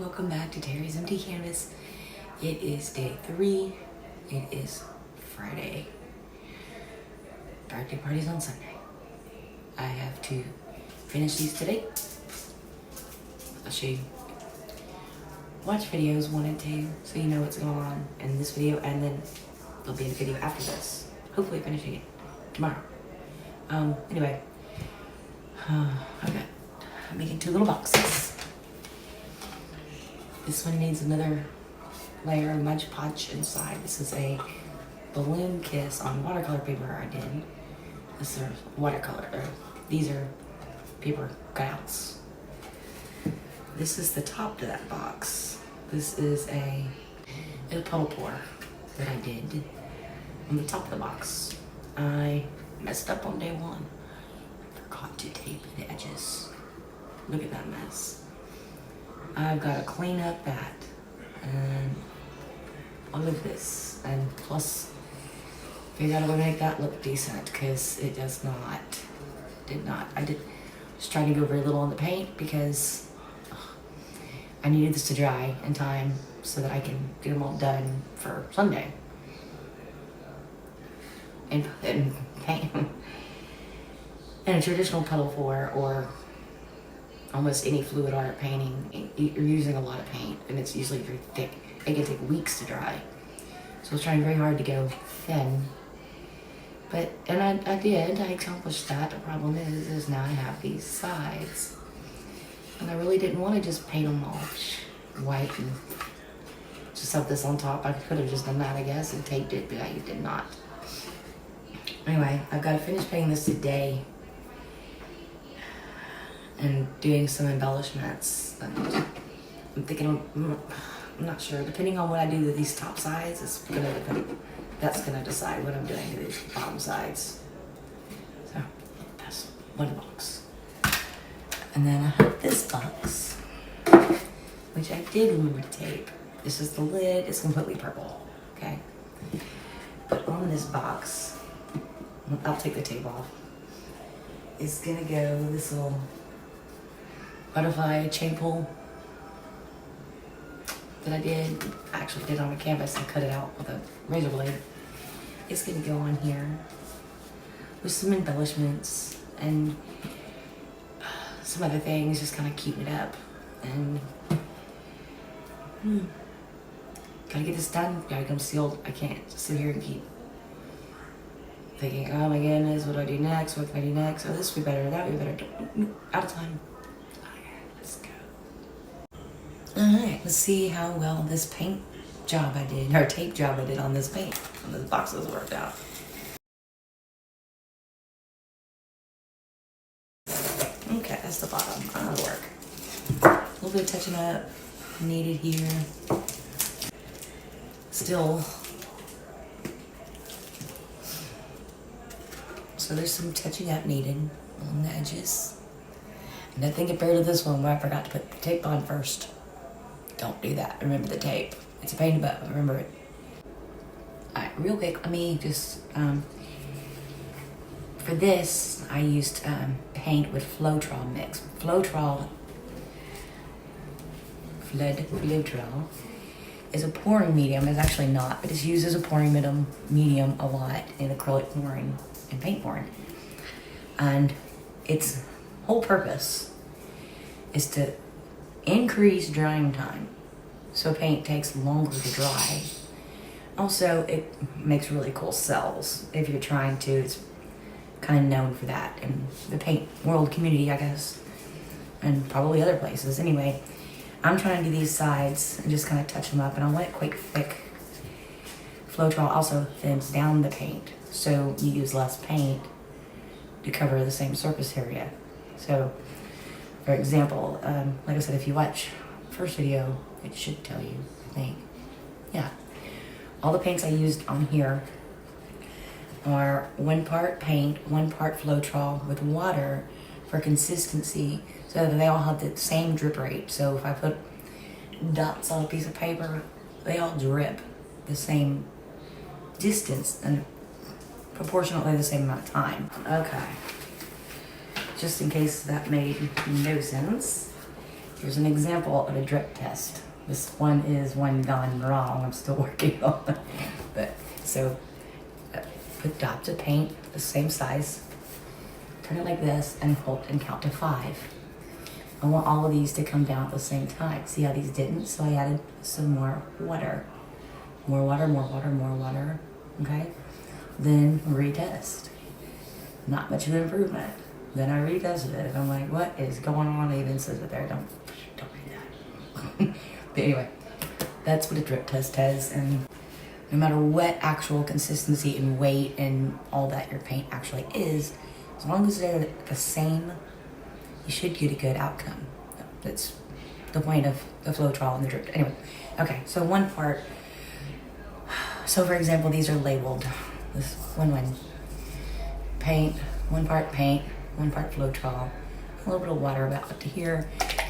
welcome back to Terry's Empty Canvas. It is day 3. It is Friday. Birthday party's on Sunday. I have to finish these today. I'll show you. Watch videos 1 and 2 so you know what's going on in this video, and then there'll be a video after this. Hopefully finishing it tomorrow. Anyway, I'm making 2 little boxes. This one needs another layer of Mod Podge inside. This is a balloon kiss on watercolor paper I did. This is watercolor. These are paper cutouts. This is the top to that box. This is a puddle pour that I did on the top of the box. I messed up on day 1. I forgot to tape the edges. Look at that mess. I've got to clean up that and all of this, and plus figure out a way to make that look decent, because it does not, I was trying to go very little on the paint because I needed this to dry in time so that I can get them all done for Sunday and paint them. And a traditional puddle pour, or almost any fluid art painting, you're using a lot of paint, and it's usually very thick. It can take weeks to dry. So I was trying very hard to go thin. And I did, I accomplished that. The problem is now I have these sides. And I really didn't want to just paint them all white and just have this on top. I could have just done that, I guess, and taped it, but I did not. Anyway, I've got to finish painting this today and doing some embellishments. And I'm thinking, I'm not sure. Depending on what I do to these top sides, that's gonna decide what I'm doing to these bottom sides. So that's one box. And then I have this box, which I did remove to tape. This is the lid. It's completely purple. Okay. But on this box, I'll take the tape off. It's gonna go this little butterfly chain pull that I did. I actually did on a canvas and cut it out with a razor blade. It's gonna go on here with some embellishments and some other things, just kind of keeping it up. And gotta get this done. Gotta get them sealed. I can't sit here and keep thinking, oh my goodness, what do I do next? What can I do next? Oh, this would be better. That would be better. Out of time. Let's go. Alright, let's see how well this paint job I did, or tape job I did on this paint, on this boxes worked out. Okay, that's the bottom. That'll work. A little bit of touching up needed here. Still. So there's some touching up needed on the edges. Nothing compared to this one where I forgot to put the tape on first. Don't do that. Remember the tape. It's a pain in the butt. Remember it. Alright, real quick, let me just, for this, I used paint with Floetrol mix. Floetrol is a pouring medium. It's actually not, but it's used as a pouring medium a lot in acrylic pouring and paint pouring. And its whole purpose is to increase drying time, so paint takes longer to dry. Also, it makes really cool cells if you're trying to. It's kind of known for that in the paint world community, I guess, and probably other places. Anyway, I'm trying to do these sides and just kind of touch them up, and I'll let it quick thick. Floetrol also thins down the paint, so you use less paint to cover the same surface area. So, for example, like I said, if you watch the first video, it should tell you, I think. Yeah. All the paints I used on here are 1 part paint, 1 part Floetrol with water for consistency, so that they all have the same drip rate. So if I put dots on a piece of paper, they all drip the same distance and proportionately the same amount of time. Okay. Just in case that made no sense, Here's an example of a drip test. This one is one gone wrong. I'm still working on it. But so put dots of paint the same size, turn it like this, and hold and count to 5. I want all of these to come down at the same time. See how these didn't? So I added some more water. More water, more water, more water. Okay? Then retest. Not much of an improvement. Then I retested it. I'm like, what is going on? It even says it there. Don't read that. But anyway, that's what a drip test has. And no matter what actual consistency and weight and all that your paint actually is, as long as they're the same, you should get a good outcome. That's the point of the Floetrol and the drip. Anyway, okay, so one part. So for example, these are labeled. This one paint, one part Floetrol, a little bit of water about up to here.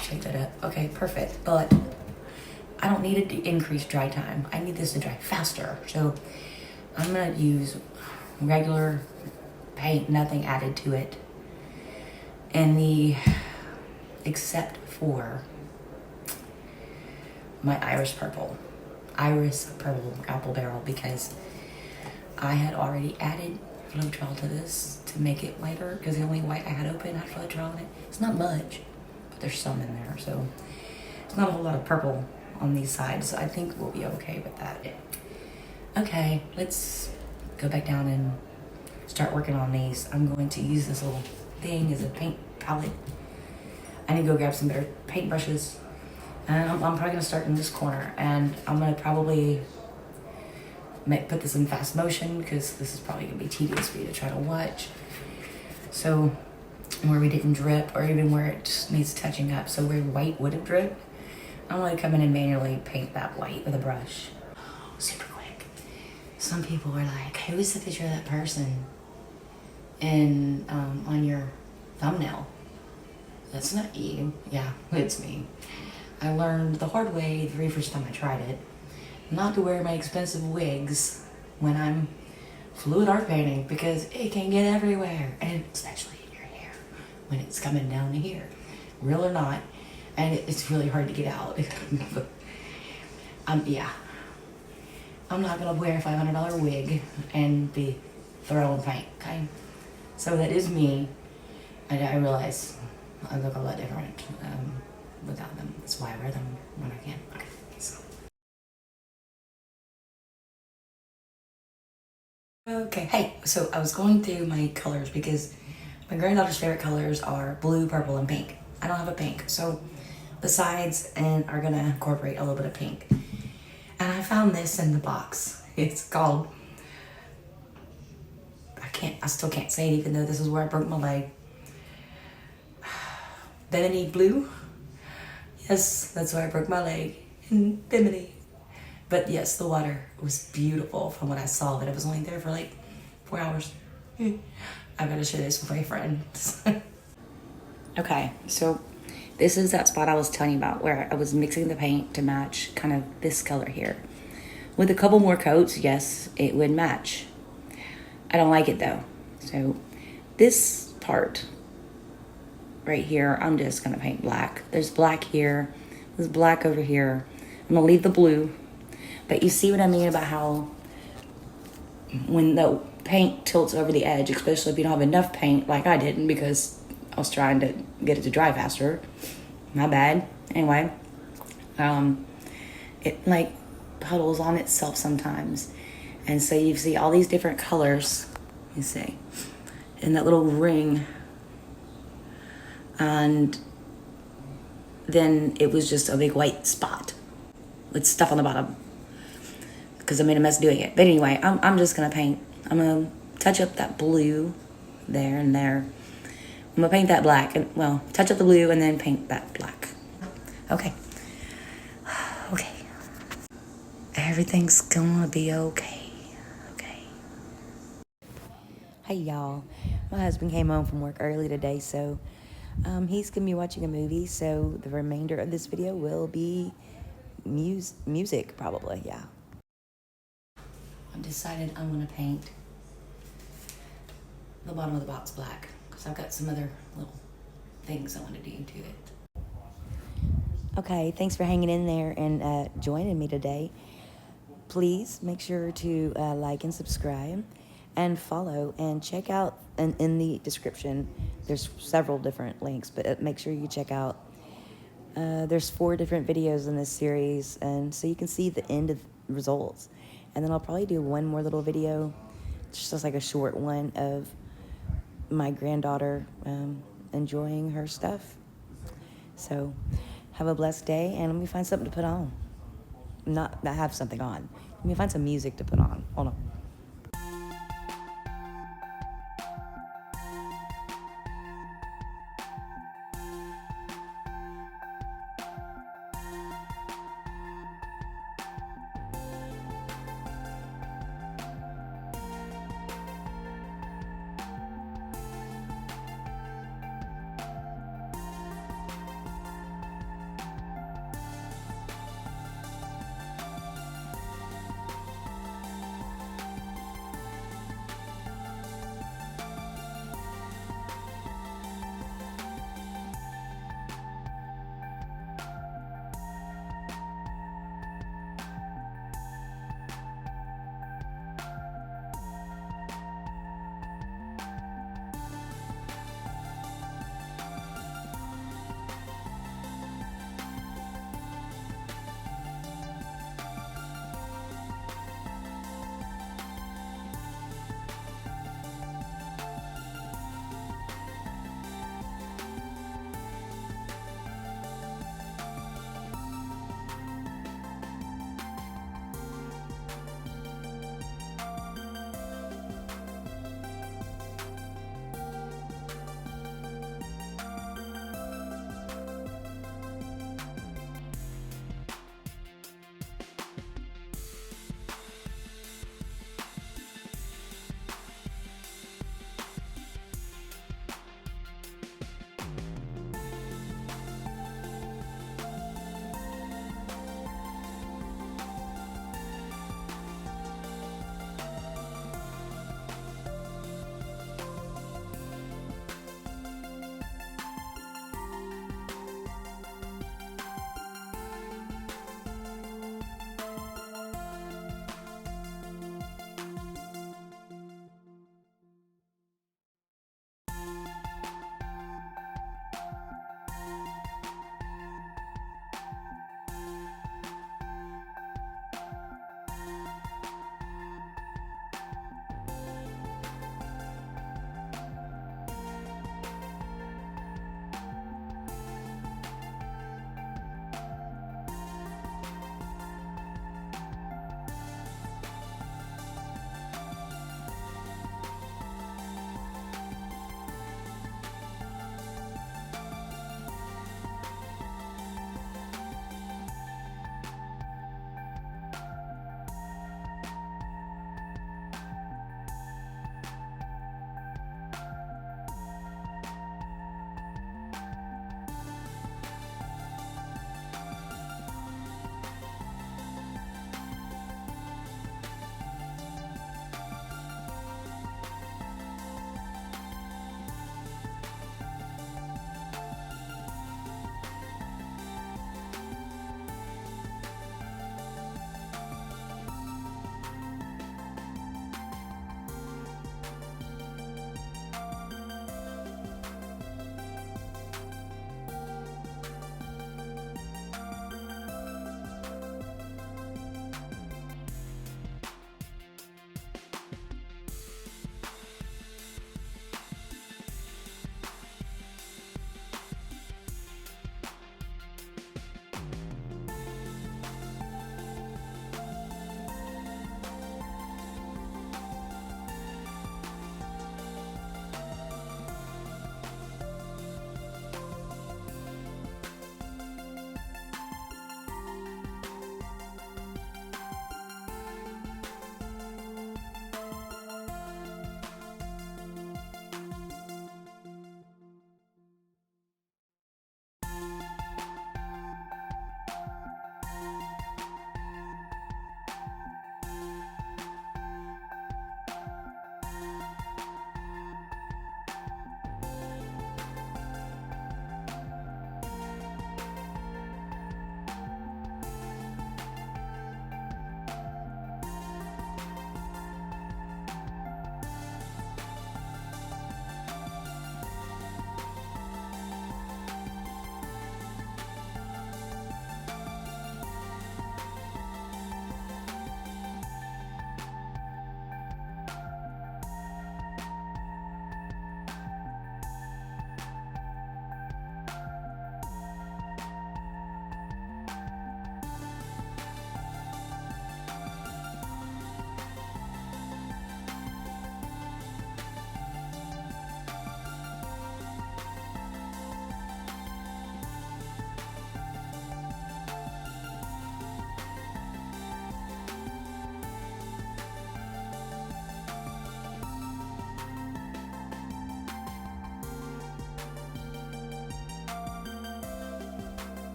Shake that up. Okay, perfect. But I don't need it to increase dry time. I need this to dry faster. So I'm gonna use regular paint, nothing added to it. And except for my Iris Purple Apple Barrel, because I had already added Floetrol to this to make it whiter, because the only white I had open had Floetrol in it. It's not much, but there's some in there, so it's not a whole lot of purple on these sides, so I think we'll be okay with that. Okay, let's go back down and start working on these. I'm going to use this little thing as a paint palette. I need to go grab some better paint brushes. And I'm probably gonna start in this corner, and I'm gonna probably put this in fast motion, because this is probably gonna be tedious for you to try to watch. So where we didn't drip, or even where it just needs touching up, so where white would have dripped, I'm gonna come in and manually paint that white with a brush. Super quick. Some people were like, who's the picture of that person in on your thumbnail? That's not you. Yeah, it's me. I learned the hard way the very first time I tried it, not to wear my expensive wigs when I'm fluid art painting, because it can get everywhere, and especially in your hair when it's coming down to here, real or not, and it's really hard to get out. Yeah, I'm not gonna wear a $500 wig and be throwing paint. Okay, so that is me, and I realize I look a lot different without them. That's why I wear them when I can. Okay, so. Okay, hey, so I was going through my colors, because my granddaughter's favorite colors are blue, purple, and pink. I don't have a pink, so the sides are gonna incorporate a little bit of pink. And I found this in the box. It's called, I still can't say it, even though this is where I broke my leg. Bimini blue. Yes, that's where I broke my leg, in Bimini. But yes, the water was beautiful from what I saw, but it was only there for like 4 hours. I gotta share this with my friends. Okay, so this is that spot I was telling you about, where I was mixing the paint to match kind of this color here. With a couple more coats, yes, it would match. I don't like it though. So this part right here, I'm just gonna paint black. There's black here, there's black over here. I'm gonna leave the blue, but you see what I mean about how when the paint tilts over the edge, especially if you don't have enough paint, like I didn't, because I was trying to get it to dry faster. My bad. Anyway, it like puddles on itself sometimes. And so you see all these different colors, you see, in that little ring. And then it was just a big white spot with stuff on the bottom, because I made a mess doing it. But anyway, I'm just gonna paint. I'm gonna touch up that blue there and there. I'm gonna paint that black, and well, touch up the blue and then paint that black. Okay. Okay. Everything's gonna be okay. Okay. Hey y'all. My husband came home from work early today, so he's gonna be watching a movie, so the remainder of this video will be music, probably, yeah. I've decided I'm gonna paint the bottom of the box black, because I've got some other little things I want to do to it. Okay, thanks for hanging in there and joining me today. Please make sure to like and subscribe and follow and check out in the description. There's several different links, but make sure you check out. There's 4 different videos in this series, and so you can see the end of results. And then I'll probably do one more little video, just like a short one of my granddaughter enjoying her stuff. So have a blessed day, and let me find something to put on. Not have something on. Let me find some music to put on. Hold on.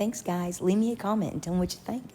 Thanks, guys. Leave me a comment and tell me what you think.